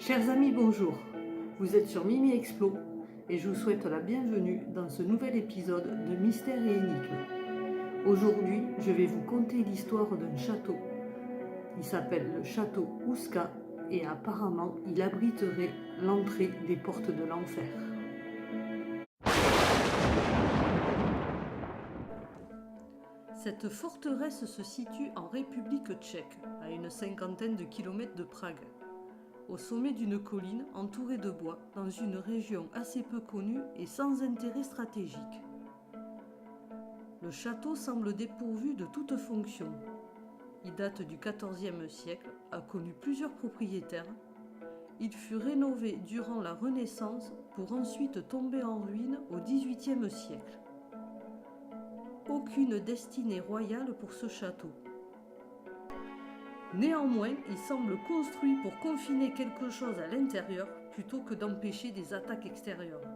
Chers amis, bonjour. Vous êtes sur Mimi Explo et je vous souhaite la bienvenue dans ce nouvel épisode de Mystères et Énigmes. Aujourd'hui, je vais vous conter l'histoire d'un château. Il s'appelle le château Ouska et apparemment il abriterait l'entrée des portes de l'enfer. Cette forteresse se situe en République tchèque, à une cinquantaine de kilomètres de Prague, au sommet d'une colline entourée de bois, dans une région assez peu connue et sans intérêt stratégique. Le château semble dépourvu de toute fonction. Il date du XIVe siècle, a connu plusieurs propriétaires. Il fut rénové durant la Renaissance pour ensuite tomber en ruine au XVIIIe siècle. Aucune destinée royale pour ce château. Néanmoins, il semble construit pour confiner quelque chose à l'intérieur plutôt que d'empêcher des attaques extérieures.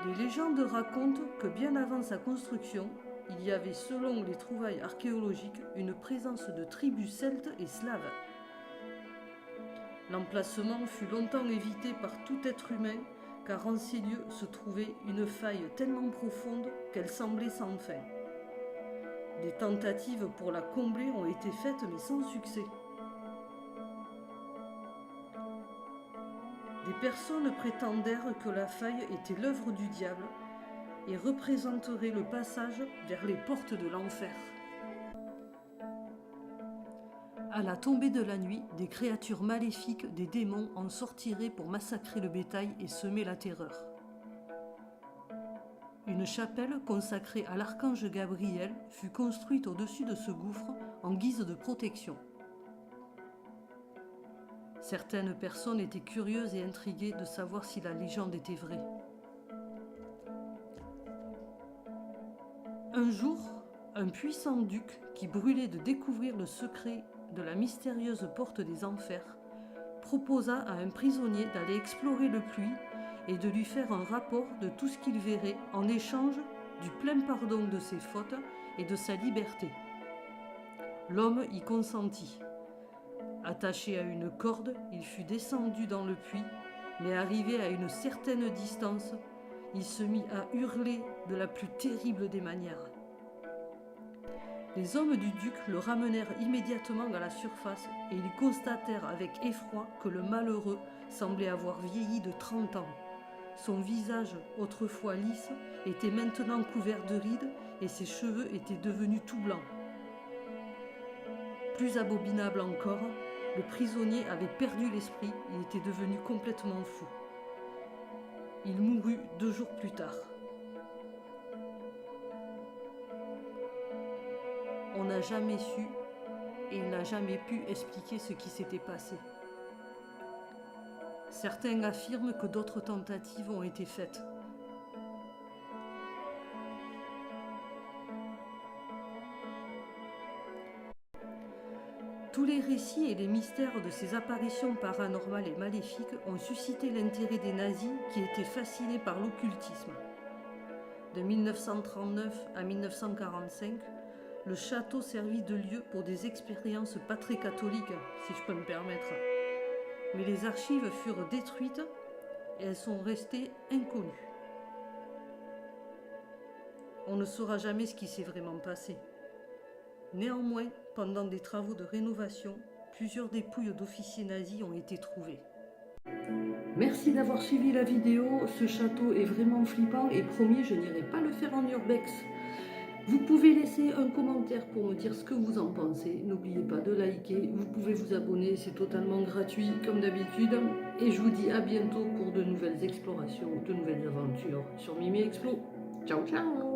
Les légendes racontent que bien avant sa construction, il y avait, selon les trouvailles archéologiques, une présence de tribus celtes et slaves. L'emplacement fut longtemps évité par tout être humain, car en ces lieux se trouvait une faille tellement profonde qu'elle semblait sans fin. Des tentatives pour la combler ont été faites, mais sans succès. Des personnes prétendèrent que la faille était l'œuvre du diable et représenterait le passage vers les portes de l'enfer. À la tombée de la nuit, des créatures maléfiques, des démons, en sortiraient pour massacrer le bétail et semer la terreur. Une chapelle consacrée à l'archange Gabriel fut construite au-dessus de ce gouffre en guise de protection. Certaines personnes étaient curieuses et intriguées de savoir si la légende était vraie. Un jour, un puissant duc qui brûlait de découvrir le secret de la mystérieuse porte des enfers proposa à un prisonnier d'aller explorer le puits et de lui faire un rapport de tout ce qu'il verrait en échange du plein pardon de ses fautes et de sa liberté. L'homme y consentit. Attaché à une corde, il fut descendu dans le puits, mais arrivé à une certaine distance, il se mit à hurler de la plus terrible des manières. Les hommes du duc le ramenèrent immédiatement à la surface et ils constatèrent avec effroi que le malheureux semblait avoir vieilli de 30 ans. Son visage, autrefois lisse, était maintenant couvert de rides et ses cheveux étaient devenus tout blancs. Plus abominable encore, le prisonnier avait perdu l'esprit, il était devenu complètement fou. Il mourut 2 jours plus tard. On n'a jamais su et il n'a jamais pu expliquer ce qui s'était passé. Certains affirment que d'autres tentatives ont été faites. Tous les récits et les mystères de ces apparitions paranormales et maléfiques ont suscité l'intérêt des nazis qui étaient fascinés par l'occultisme. De 1939 à 1945, le château servit de lieu pour des expériences pas très catholiques, si je peux me permettre. Mais les archives furent détruites et elles sont restées inconnues. On ne saura jamais ce qui s'est vraiment passé. Néanmoins, pendant des travaux de rénovation, plusieurs dépouilles d'officiers nazis ont été trouvées. Merci d'avoir suivi la vidéo. Ce château est vraiment flippant et promis, je n'irai pas le faire en urbex. Vous pouvez laisser un commentaire pour me dire ce que vous en pensez. N'oubliez pas de liker, vous pouvez vous abonner, c'est totalement gratuit comme d'habitude. Et je vous dis à bientôt pour de nouvelles explorations, de nouvelles aventures sur Mimi Explo. Ciao ciao!